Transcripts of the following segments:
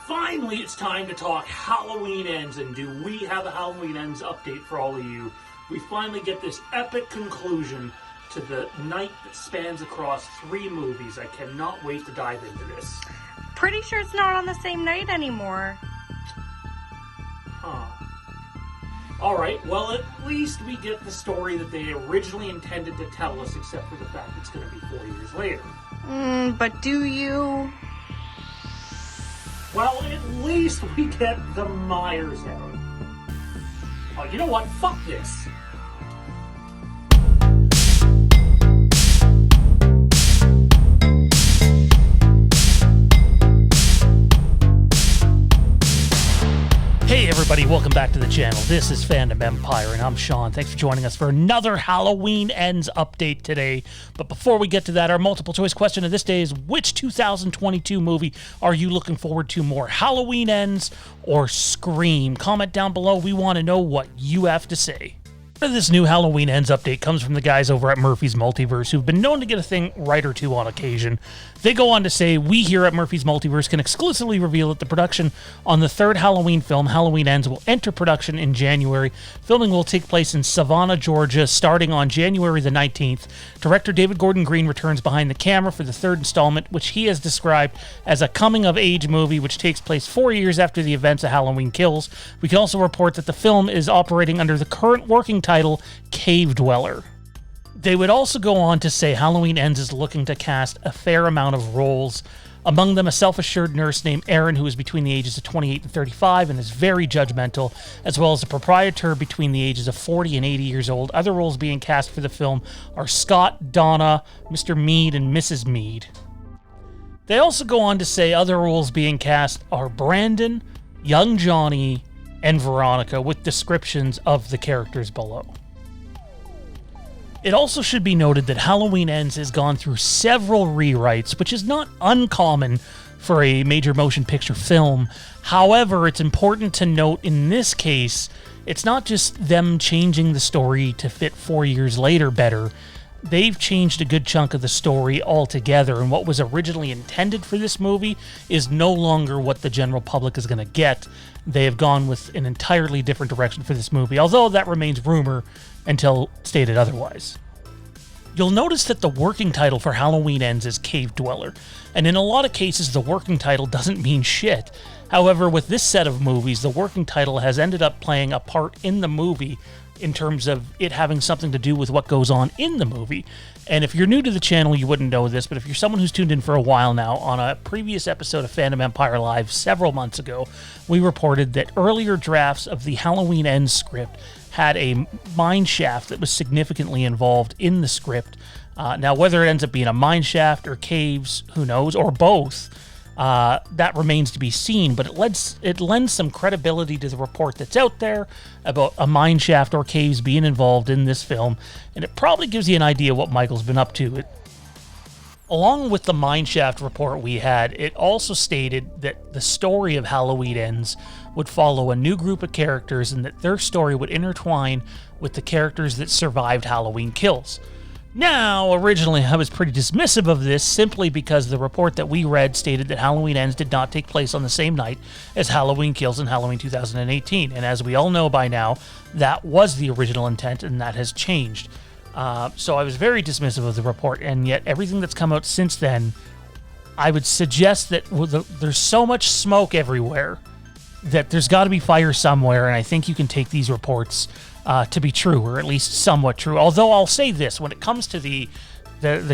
Finally, it's time to talk Halloween Ends, and do we have a Halloween Ends update for all of you? We finally get this epic conclusion to the night that spans across 3 movies. I cannot wait to dive into this. Pretty sure it's not on the same night anymore. Huh. Alright, well, at least we get the story that they originally intended to tell us, except for the fact it's going to be 4 years later. But do you? Well, at least we get the Myers era. Oh, you know what? Fuck this. Hey everybody, welcome back to the channel. This is Fandom Empire, and I'm Sean. Thanks for joining us for another Halloween Ends update today. But before we get to that, our multiple choice question of this day is, which 2022 movie are you looking forward to more, Halloween Ends or Scream? Comment down below. We want to know what you have to say. This new Halloween Ends update comes from the guys over at Murphy's Multiverse, who've been known to get a thing right or two on occasion. They go on to say, we here at Murphy's Multiverse can exclusively reveal that the production on the third Halloween film, Halloween Ends, will enter production in January. Filming will take place in Savannah, Georgia, starting on January the 19th. Director David Gordon Green returns behind the camera for the third installment, which he has described as a coming-of-age movie which takes place 4 years after the events of Halloween Kills. We can also report that the film is operating under the current working title, Cave Dweller. They would also go on to say Halloween Ends is looking to cast a fair amount of roles, among them a self-assured nurse named Erin, who is between the ages of 28 and 35 and is very judgmental, as well as a proprietor between the ages of 40 and 80 years old. Other roles being cast for the film are Scott, Donna, Mr. Mead, and Mrs. Mead. They also go on to say other roles being cast are Brandon, young Johnny, and Veronica, with descriptions of the characters below. It also should be noted that Halloween Ends has gone through several rewrites, which is not uncommon for a major motion picture film. However, it's important to note in this case, it's not just them changing the story to fit 4 years later better. They've changed a good chunk of the story altogether, and what was originally intended for this movie is no longer what the general public is going to get. They have gone with an entirely different direction for this movie, although that remains rumor until stated otherwise. You'll notice that the working title for Halloween Ends is Cave Dweller, and in a lot of cases the working title doesn't mean shit. However, with this set of movies, the working title has ended up playing a part in the movie in terms of it having something to do with what goes on in the movie. And if you're new to the channel, you wouldn't know this, but if you're someone who's tuned in for a while now, on a previous episode of Fandom Empire Live several months ago, we reported that earlier drafts of the Halloween Ends script had a mine shaft that was significantly involved in the script. Now, whether it ends up being a mine shaft or caves, who knows, or both, that remains to be seen, but it lends some credibility to the report that's out there about a mine shaft or caves being involved in this film, and it probably gives you an idea what Michael's been up to. Along with the mine shaft report we had, it also stated that the story of Halloween Ends would follow a new group of characters and that their story would intertwine with the characters that survived Halloween Kills. Now, originally I was pretty dismissive of this simply because the report that we read stated that Halloween Ends did not take place on the same night as Halloween Kills in Halloween 2018, and as we all know by now, that was the original intent and that has changed. So I was very dismissive of the report, and yet everything that's come out since then, I would suggest that there's so much smoke everywhere that there's got to be fire somewhere, and I think you can take these reports to be true, or at least somewhat true. Although I'll say this, when it comes to the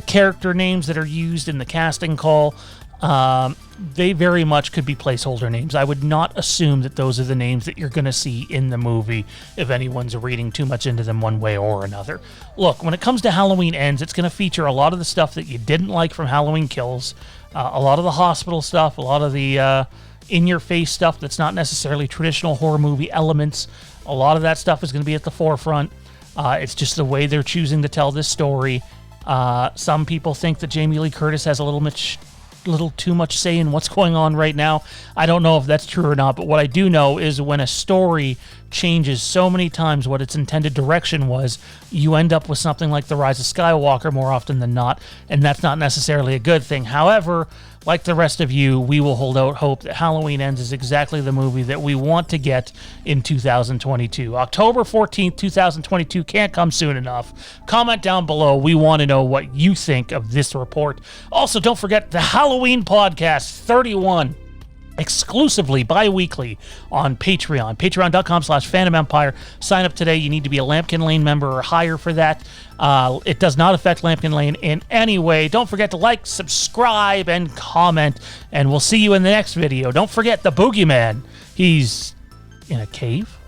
character names that are used in the casting call, they very much could be placeholder names. I would not assume that those are the names that you're going to see in the movie if anyone's reading too much into them one way or another. Look, when it comes to Halloween Ends, it's going to feature a lot of the stuff that you didn't like from Halloween Kills, a lot of the hospital stuff, a lot of the in-your-face stuff that's not necessarily traditional horror movie elements. A lot of that stuff is going to be at the forefront. It's just the way they're choosing to tell this story. Some people think that Jamie Lee Curtis has a little too much say in what's going on right now. I don't know if that's true or not, but what I do know is when a story changes so many times what its intended direction was, you end up with something like The Rise of Skywalker more often than not, and that's not necessarily a good thing. However, like the rest of you, we will hold out hope that Halloween Ends is exactly the movie that we want to get in 2022. October 14th, 2022 can't come soon enough. Comment down below. We want to know what you think of this report. Also, don't forget the Halloween podcast 31. Exclusively bi-weekly on Patreon. Patreon.com/Fandom Empire. Sign up today. You need to be a Lampkin Lane member or higher for that. It does not affect Lampkin Lane in any way. Don't forget to like, subscribe, and comment. And we'll see you in the next video. Don't forget the Boogeyman. He's in a cave.